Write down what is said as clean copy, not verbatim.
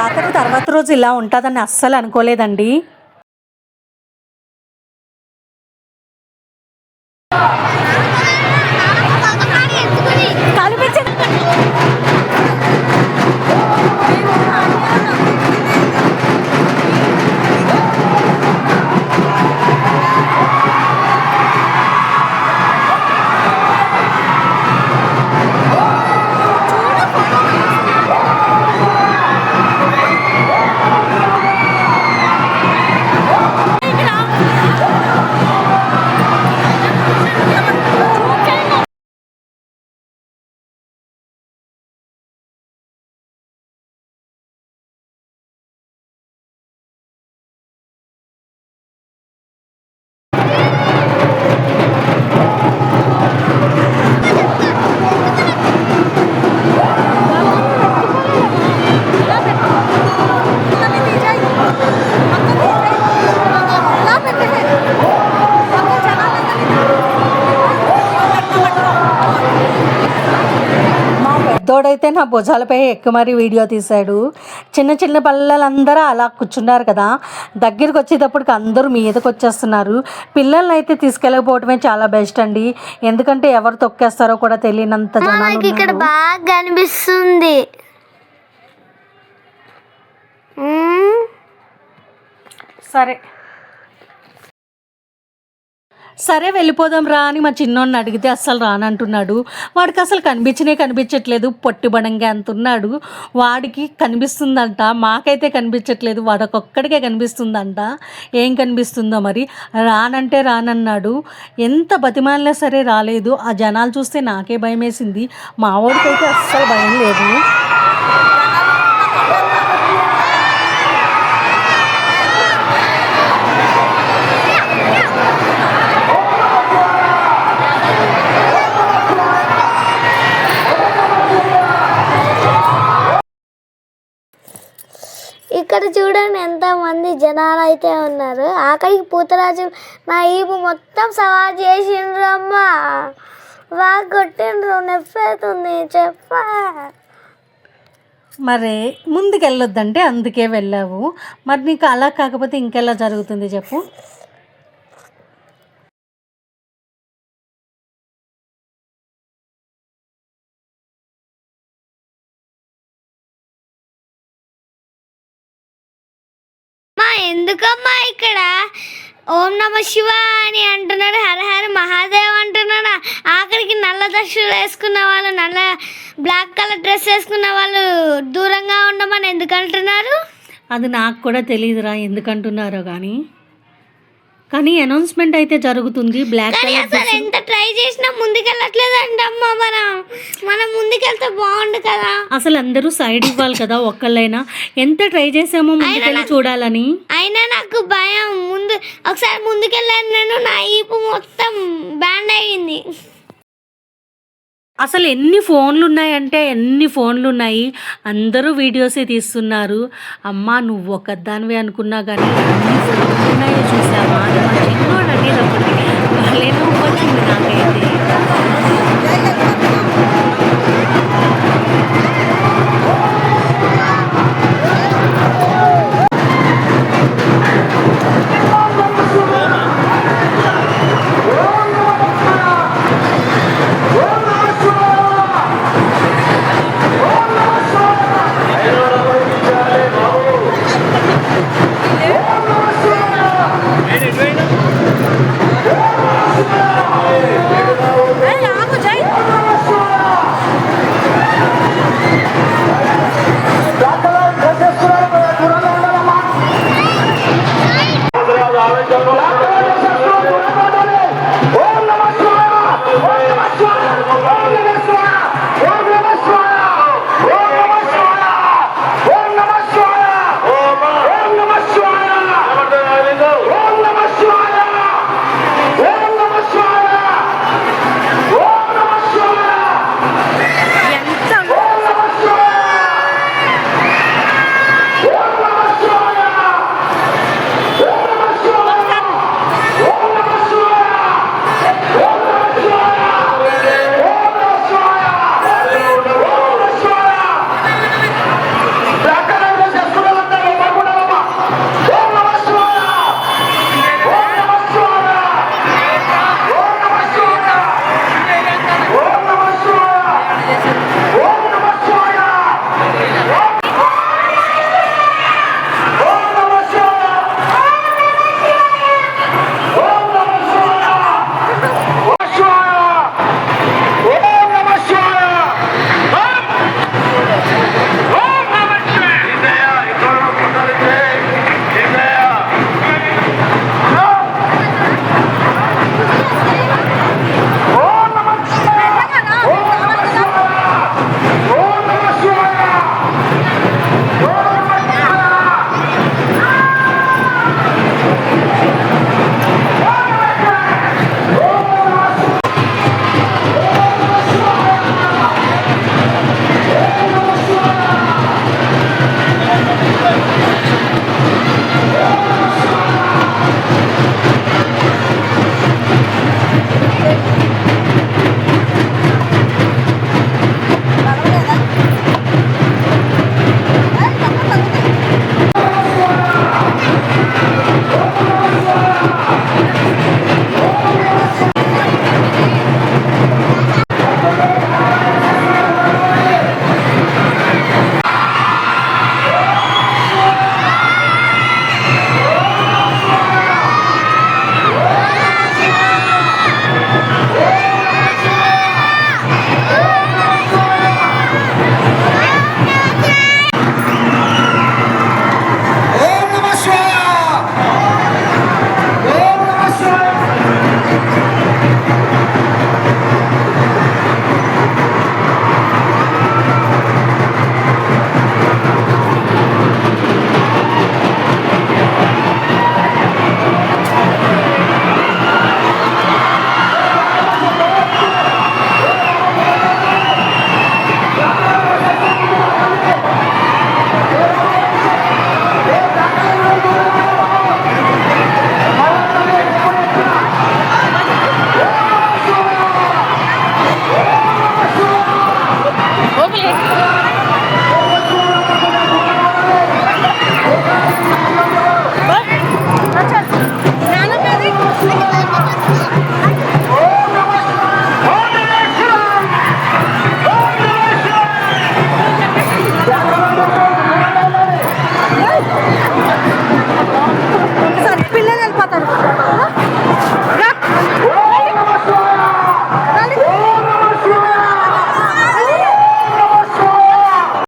జాతర తర్వాత రోజు ఇలా ఉంటుందని అస్సలు అనుకోలేదండి. పెద్దోడైతే నా భుజాలపై ఎక్కి మరీ వీడియో తీశాడు. చిన్న చిన్న పిల్లలందరూ అలా కూర్చున్నారు కదా, దగ్గరికి వచ్చేటప్పటికి అందరూ మీదకి వచ్చేస్తున్నారు. పిల్లల్ని అయితే తీసుకెళ్ళకపోవడమే చాలా బెస్ట్ అండి, ఎందుకంటే ఎవరు తొక్కేస్తారో కూడా తెలియనంత జనాలు ఇక్కడ బాగా కనిపిస్తుంది. సరే వెళ్ళిపోదాం రా అని మా చిన్నోడిని అడిగితే అస్సలు రానంటున్నాడు. వాడికి అసలు కనిపించట్లేదు, పొట్టిబడంగా అంటున్నాడు. వాడికి కనిపిస్తుందంట, మాకైతే కనిపించట్లేదు, వాడికొక్కడికే కనిపిస్తుందంట. ఏం కనిపిస్తుందో మరి. రానంటే రానన్నాడు. ఎంత బతిమాలినా సరే రాలేదు. ఆ జనాలు చూస్తే నాకే భయం వేసింది. మా వాడికైతే అస్సలు భయం లేదు. ఇక్కడ చూడండి ఎంతమంది జనాలు అయితే ఉన్నారు. ఆఖరికి పూతరాజు నా ఈపు మొత్తం సవాల్ చేసిండ్రు. అమ్మా బాగా కొట్టిండ్రు, నొప్పి అవుతుంది చెప్ప. మరి ముందుకెళ్ళొద్దంటే అందుకే వెళ్ళావు. మరి నీకు అలా కాకపోతే ఇంకెలా జరుగుతుంది చెప్పు. ఎందుకమ్మా ఇక్కడ ఓం నమ శివ అని అంటున్నాడు, హర హర మహాదేవ్ అంటున్నాడు. ఆఖరికి నల్ల డ్రెస్సులు వేసుకున్న వాళ్ళు, నల్ల బ్లాక్ కలర్ డ్రెస్ వేసుకున్న వాళ్ళు దూరంగా ఉండమని ఎందుకు అంటున్నారు? అది నాకు కూడా తెలియదురా ఎందుకంటున్నారో కానీ అనౌన్స్మెంట్ అయితే జరుగుతుంది. బ్లాక్ కలర్ ఎంత ట్రై చేసినా ముందుకెళ్ళట్లేదు అంటమ్మా. మనం ముందుకెళ్తే బాగుండు కదా. అసలు అందరూ సైడ్ ఇవ్వాలి కదా, ఒక్కళ్ళైనా. ఎంత ట్రై చేసామో ముందుకెళ్ళి చూడాలని. అయినా నాకు భయం. ఒకసారి ముందుకెళ్ళాను నేను, నా ఈపు మొత్తం బ్యాండ్ అయ్యింది. అసలు ఎన్ని ఫోన్లు ఉన్నాయంటే ఎన్ని ఫోన్లు ఉన్నాయి, అందరూ వీడియోసే తీస్తున్నారు. అమ్మ నువ్వు ఒక్కదానివే అనుకున్నా కానీ ఎన్ని ఫోన్లు ఉన్నాయో చూసావా. చిన్నోడు అనేటప్పుడు